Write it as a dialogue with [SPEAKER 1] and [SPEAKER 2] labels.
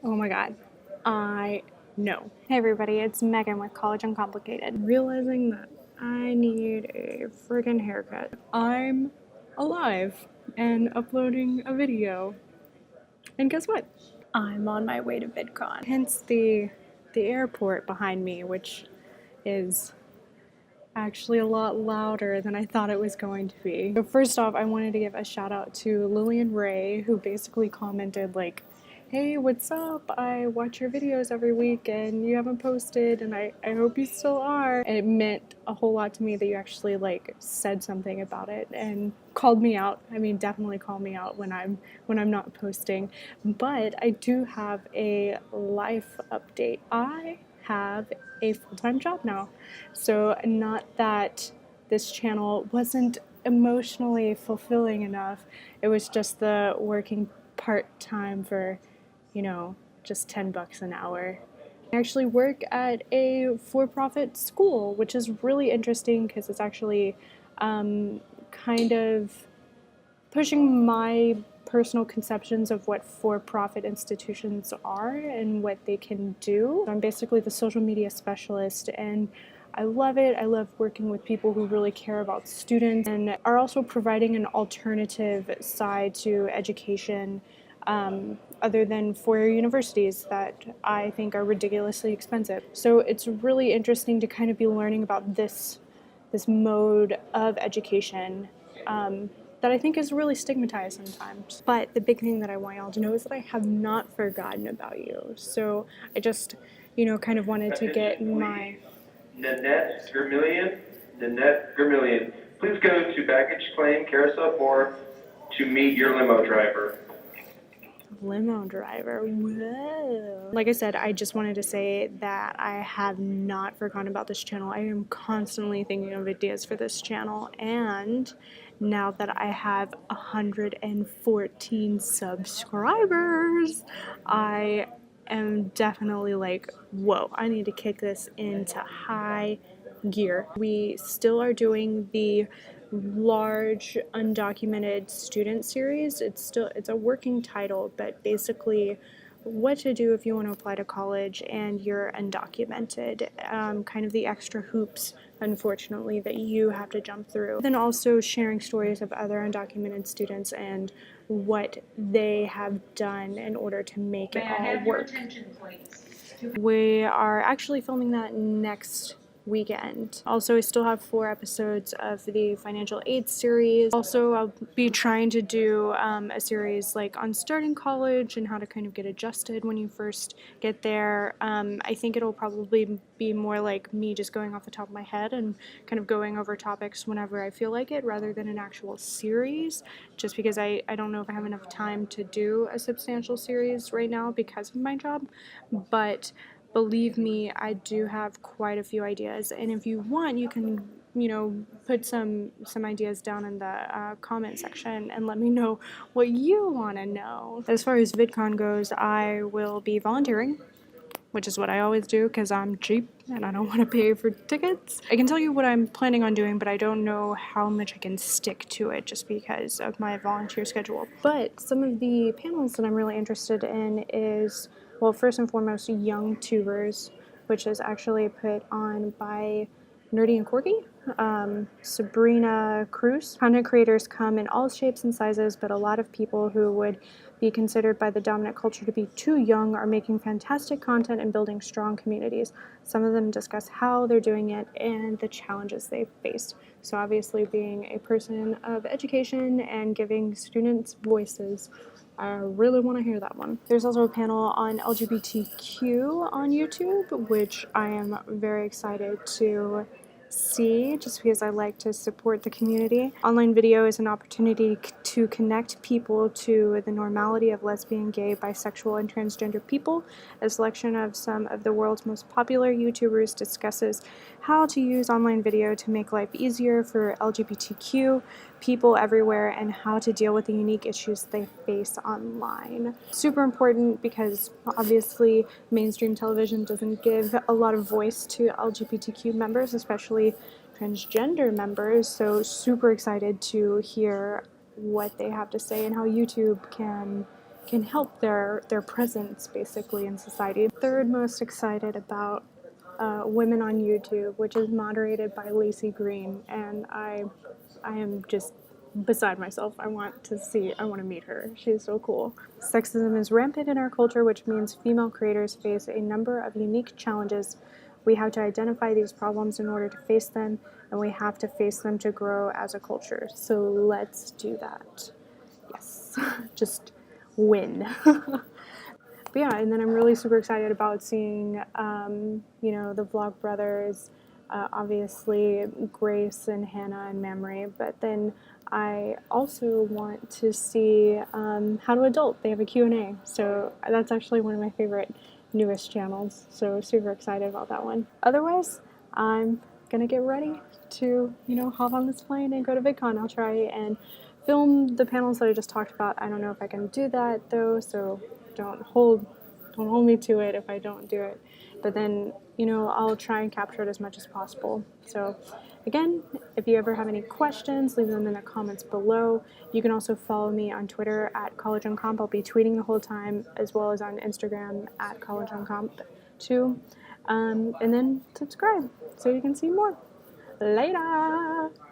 [SPEAKER 1] Oh my god, I know. Hey everybody, it's Megan with College Uncomplicated. Realizing that I need a friggin' haircut. I'm alive and uploading a video. And guess what? I'm on my way to Vidcon. Hence the airport behind me, which is actually a lot louder than I thought it was going to be. So first off, I wanted to give a shout out to Lillian Ray, who basically commented like, hey, what's up? I watch your videos every week and you haven't posted and I hope you still are. And it meant a whole lot to me that you actually like said something about it and called me out. I mean, definitely call me out when I'm not posting. But I do have a life update. I have a full-time job now. So not that this channel wasn't emotionally fulfilling enough, it was just the working part-time for, just $10 an hour. I actually work at a for-profit school, which is really interesting because it's actually kind of pushing my personal conceptions of what for-profit institutions are and what they can do. I'm basically the social media specialist and I love it. I love working with people who really care about students and are also providing an alternative side to education other than four-year universities that I think are ridiculously expensive. So it's really interesting to kind of be learning about this mode of education that I think is really stigmatized sometimes. But the big thing that I want y'all to know is that I have not forgotten about you. So I just, kind of wanted to get my...
[SPEAKER 2] Nanette Vermillion, please go to baggage claim carousel 4 to meet your limo driver.
[SPEAKER 1] Limo driver, whoa. Like I said, I just wanted to say that I have not forgotten about this channel. I am constantly thinking of ideas for this channel, and now that I have 114 subscribers, I am definitely like, whoa, I need to kick this into high gear. We still are doing the large undocumented student series. It's a working title, but basically what to do if you want to apply to college and you're undocumented, kind of the extra hoops, unfortunately, that you have to jump through. Then also sharing stories of other undocumented students and what they have done in order to make it all work. We are actually filming that next weekend. Also, I still have 4 episodes of the financial aid series. Also, I'll be trying to do a series like on starting college and how to kind of get adjusted when you first get there. I think it'll probably be more like me just going off the top of my head and kind of going over topics whenever I feel like it rather than an actual series, just because I don't know if I have enough time to do a substantial series right now because of my job. But believe me, I do have quite a few ideas, and if you want, you can, put some ideas down in the comment section and let me know what you want to know. As far as VidCon goes, I will be volunteering, which is what I always do because I'm cheap and I don't want to pay for tickets. I can tell you what I'm planning on doing, but I don't know how much I can stick to it just because of my volunteer schedule. But some of the panels that I'm really interested in is, well, first and foremost, Young Tubers, which is actually put on by Nerdy and Quirky, Sabrina Cruz. Content creators come in all shapes and sizes, but a lot of people who would be considered by the dominant culture to be too young are making fantastic content and building strong communities. Some of them discuss how they're doing it and the challenges they've faced. So obviously, being a person of education and giving students voices, I really want to hear that one. There's also a panel on LGBTQ on YouTube, which I am very excited to see just because I like to support the community. Online video is an opportunity to connect people to the normality of lesbian, gay, bisexual, and transgender people. A selection of some of the world's most popular YouTubers discusses how to use online video to make life easier for LGBTQ people everywhere and how to deal with the unique issues they face online. Super important because obviously mainstream television doesn't give a lot of voice to LGBTQ members, especially transgender members, so super excited to hear what they have to say and how YouTube can can help their presence basically in society. Third most excited about Women on YouTube, which is moderated by Lacey Green, and I am just beside myself. I want to meet her. She's so cool. Sexism is rampant in our culture, which means female creators face a number of unique challenges. We have to identify these problems in order to face them, and we have to face them to grow as a culture. So let's do that. Yes, just win. But yeah, and then I'm really super excited about seeing, the Vlog Brothers, obviously Grace and Hannah and Mamrie, but then I also want to see How to Adult. They have a Q&A, so that's actually one of my favorite newest channels, so super excited about that one. Otherwise, I'm gonna get ready to, hop on this plane and go to Vidcon. I'll try and film the panels that I just talked about. I don't know if I can do that though, so don't hold me to it if I don't do it. But then, I'll try and capture it as much as possible. So again, if you ever have any questions, leave them in the comments below. You can also follow me on Twitter at collegeuncomp. I'll be tweeting the whole time, as well as on Instagram at collegeuncomp too. And then subscribe so you can see more. Later!